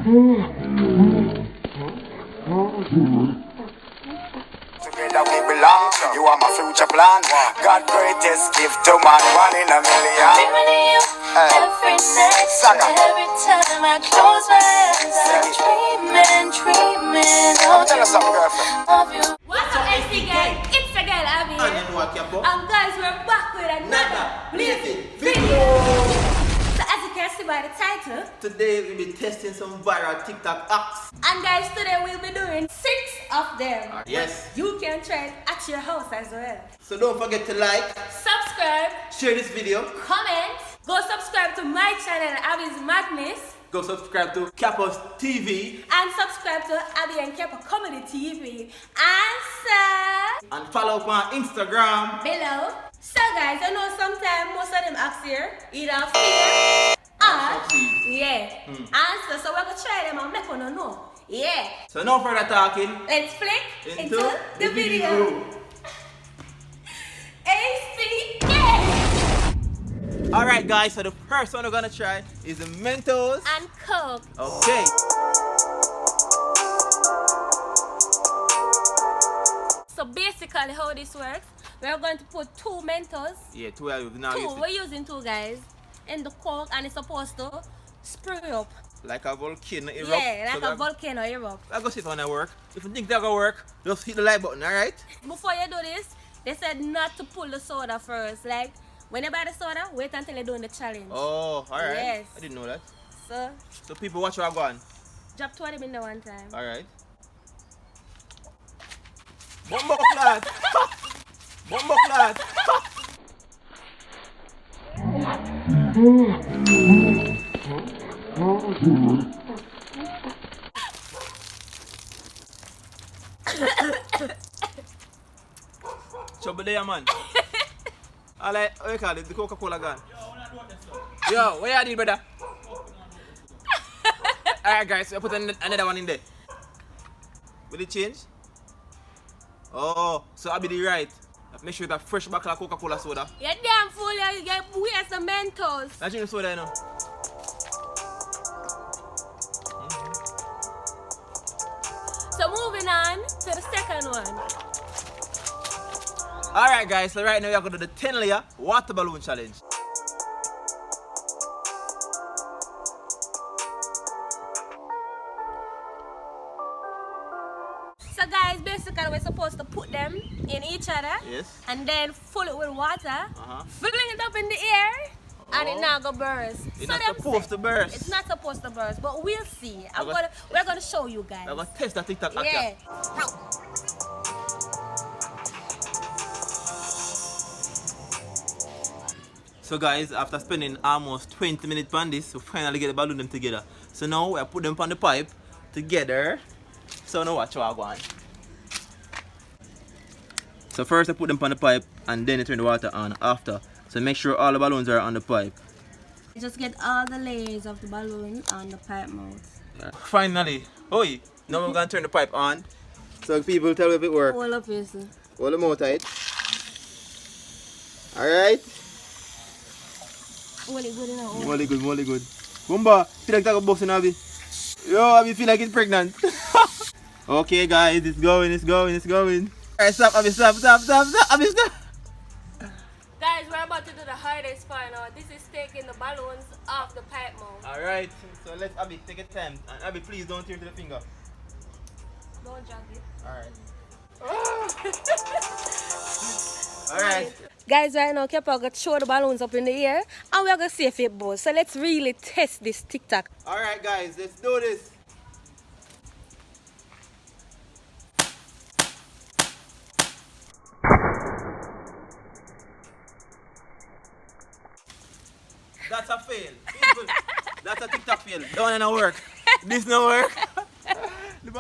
Together we belong. You are my future plan. God greatest gift to man, 1 in a million. Every night, every time I close my eyes, I'm dreaming of you. What's up, AC gang? It's the girl Abbi. And guys, we're back with another blazing video. So as you can see by the title, today we'll be testing some viral TikTok acts. And guys, today we'll be doing 6 of them. Yes. You can try it at your house as well. So don't forget to like, subscribe, share this video, comment, go subscribe to my channel Abbi's Madness. go subscribe to Cappos TV, and subscribe to Abbi and Kepa Comedy TV. and follow up on Instagram below. So guys, I know sometimes most of them acts here either fear or answer. So we're gonna try them and make one know. Yeah. So no further talking. Let's flick into the video. Alright guys, so the first one we're gonna try is the Mentos and Coke. Okay. So basically how this works, we're going to put 2 Mentos. Yeah, 2 are now using. We're using 2 guys in the Coke, and it's supposed to spring up. Like a volcano erupt. Yeah, like a volcano erupt. I'll go see if it's gonna work. If you think that's gonna work, just hit the like button, alright? Before you do this, they said not to pull the soda first. Like, when you buy the soda, wait until you're doing the challenge. Oh, alright. Yes. I didn't know that. So people watch what I'm going. Drop 20 in the one time. Alright. Bumbo clat! Bumbo clat! Trouble there, man. I like, what you call it? The Coca-Cola gun. Yo, what you did, brother? Alright, guys, I put another one in there. Will it change? Oh, so I'll be the right. Make sure it's a fresh bottle of Coca-Cola soda. You're damn fool, you get waste of Mentos. Not drink soda, you know. So moving on to the second one. Alright guys, so right now we are going to do the 10-layer water balloon challenge. So guys, basically we're supposed to put them in each other. Yes. And then fill it with water. Filling it up in the air. And it now go burst. It's not supposed to burst. It's not supposed to burst, but we'll see. We're gonna show you guys. We're gonna test that TikTok. Yeah. So guys, after spending almost 20 minutes on this, we finally get the balloon them together. So now we put them on the pipe together. So now watch what I want. So first I put them on the pipe and then I turn the water on after. So make sure all the balloons are on the pipe. Just get all the layers of the balloon on the pipe mouth. Finally. Oi, now we're gonna turn the pipe on. So people tell me if it works. Hold up here, sir. Hold them out tight. Alright. Hold it good enough. Molly good, Molly good. Bumba, feel like that boss in Abbi. Yo, Abbi feel like it's pregnant. Okay guys, it's going. Alright, stop, Abbi, stop, Abbi, stop. Guys, we're about to do the hardest part now. This is taking the balloons off the pipe mouth. Alright, so let's Abbi take a time. And Abbi, please don't tear to the finger. Don't drag it. Alright. Alright. Guys, right now, Kepa got throw the balloons up in the air and we're gonna see if it buzz. So let's really test this TikTok. Alright guys, let's do this. That's a fail. That's a TikTok fail. That one ain't work. This no work.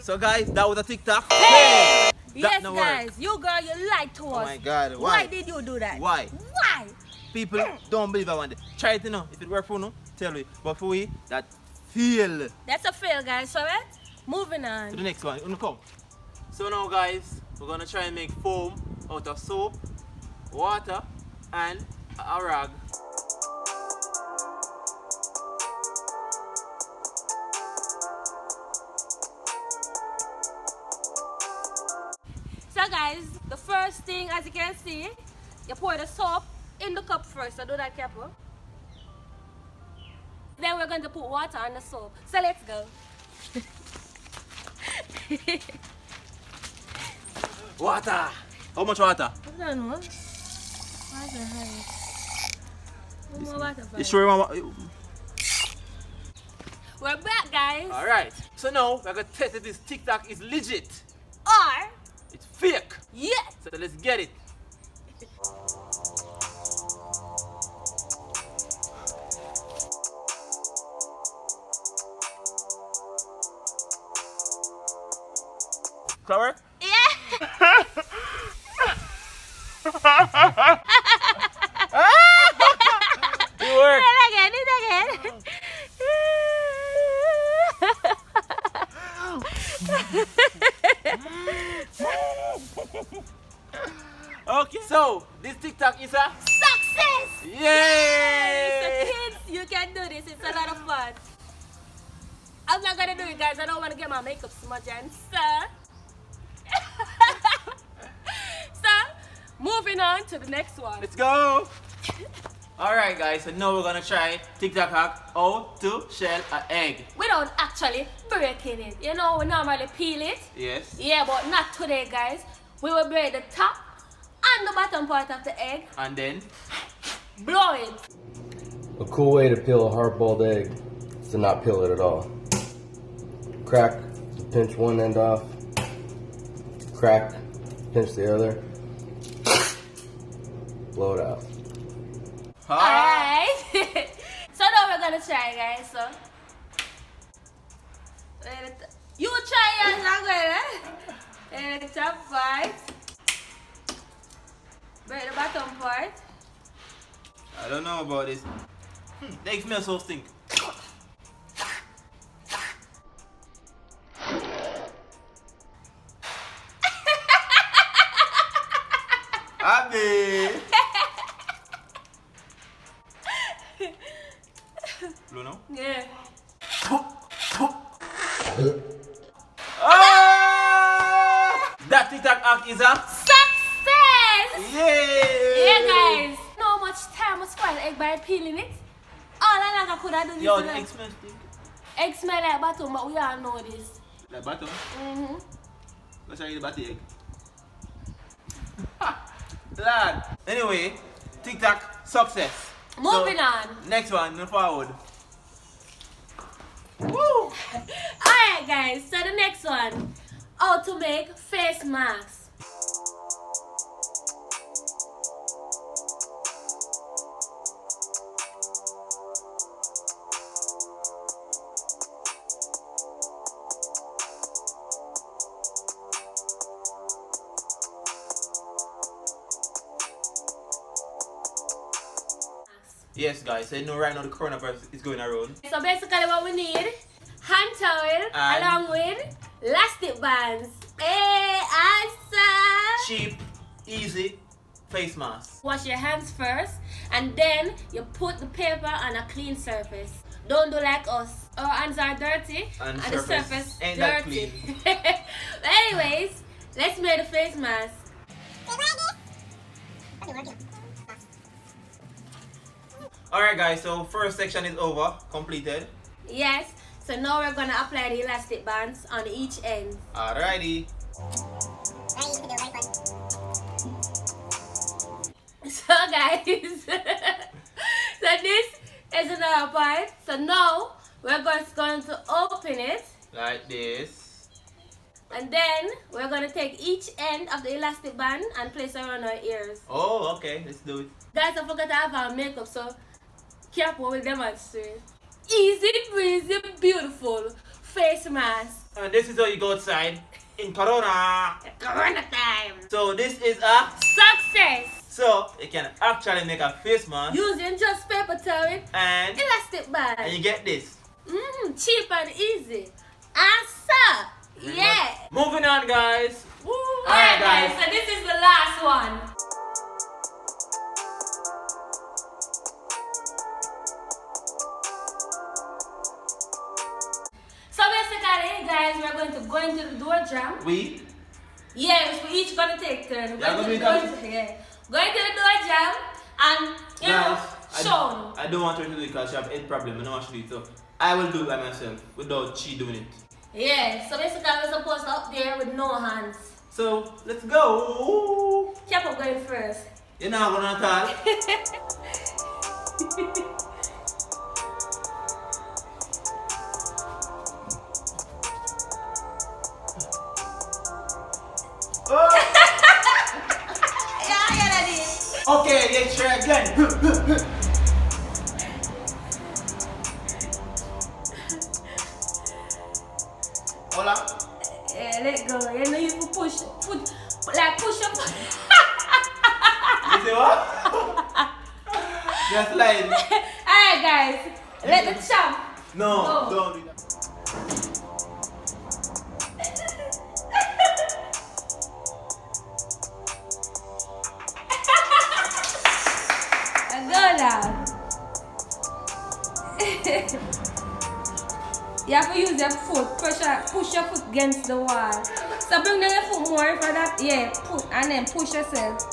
So guys, that was a TikTok fail. Yes guys, you girl, you lied to us. Oh my god, why did you do that? Why? People Hmm. don't believe I want it. Try it, you know. If it works for you, tell me. But for we, that fail. That's a fail, guys. So moving on to the next one. Come. So now guys, we're gonna try and make foam out of soap, water, and a rag. So guys, the first thing, as you can see, you pour the soap in the cup first, so do that careful. Then we're going to put water on the soap. So let's go. Water. How much water? I don't know. Water high. More water. You sure you want? We're back, guys. All right. So now we're gonna test if this TikTok is legit. Or It's fake. yes. So let's get it. Cover? Yeah. It worked. Do it again. Okay. So this TikTok is a Success! yay! So kids, you can do this. It's a lot of fun. I'm not gonna do it, guys. I don't want to get my makeup smudged and so. So, moving on to the next one. Let's go. All right, guys. So now we're gonna try TikTok hack how to shell an egg. Without actually breaking it. You know, we normally peel it. Yes. Yeah, but not today, guys. We will break the top and the bottom part of the egg. And then Blow it. A cool way to peel a hard-boiled egg is to not peel it at all. Crack, pinch one end off. Crack, pinch the other. Blow it out. Alright. So now we're gonna try, guys. So you try yours, I'm gonna. And the top part. Break the bottom part. I don't know about this. The egg smells so stink. Abbi! Blue now? Yeah. Ah! That TikTok hack is a Success! yay! Yeah, guys. Not much time was spoil egg by peeling it. All I could have done Yo, is the like, egg smells stink. egg smell like bottom, but we all know this. Like bottom. Mm-hmm. Let's try the batty egg. Lad. Anyway, TikTok success. Moving on. Next one, move forward. Woo! Alright, guys. So the next one, how to make face masks. Yes, guys. So you know right now the coronavirus is going around. So basically what we need, hand towel And along with elastic bands. Hey, answer! cheap, easy face mask. Wash your hands first and then you put the paper on a clean surface. Don't do like us. Our hands are dirty And the surface surface ain't that dirty. But anyways, let's make the face mask. Alright guys, so first section is over, completed. Yes, so now we're gonna apply the elastic bands on each end. Alrighty. So guys, so this is another part. So now we're just going to open it Like this. and then we're going to take each end of the elastic band and place it around our ears. Oh, okay, let's do it. Guys, I forgot to have our makeup, so careful with demonstrate. Easy breezy, beautiful face mask. And this is how you go outside in Corona. Corona time. So this is a Success. so you can actually make a face mask Using just paper towel, and elastic band. you get this. Cheap and easy. Answer. Yeah. Moving on, guys. Woo. Alright, Alright, guys. guys, so this is the last one. So basically, guys, we're going to go into the door jam. We Yes, we each gonna take turn. Yeah, Going to the gonna door, yeah. Going to the door jam and you know, Sean. I don't want her to do it because she have head problem. I don't want her to do it, so I will do it by myself without she doing it. Yeah, so basically we're supposed to up there with no hands. So let's go. Capo going first. You're not gonna talk. Oh. Yeah, that is. Okay, let's try again. Hola. Yeah, let go. You know you push up. You see what? Just like. Alright guys, let the champ. No, go. don't do that. Go now. You have to use your foot, push your foot against the wall. So bring down your foot more for that. Yeah, put and then push yourself.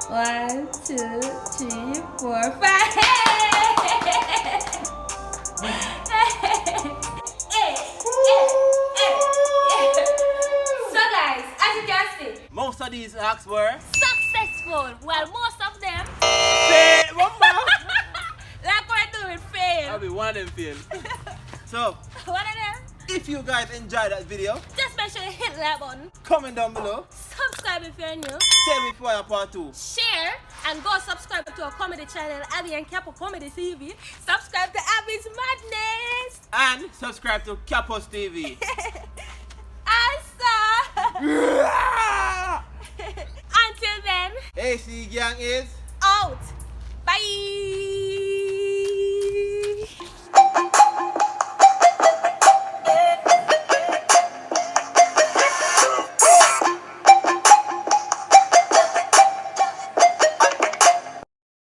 1, 2, 3, 4, 5. So guys, as you can see, Most of these hacks were. successful. Well, most of them, Say, one more. like we're doing, fail. I'll be one of them fail. So, One of them, if you guys enjoyed that video, just make sure you hit that button. comment down below. Subscribe if you're new. Tell me for your part 2. Share and go subscribe to our comedy channel, Abbi and Capo Comedy TV. Subscribe to Abbi's Madness. And subscribe to Capos TV. Until then, AC Gang is. out. Bye.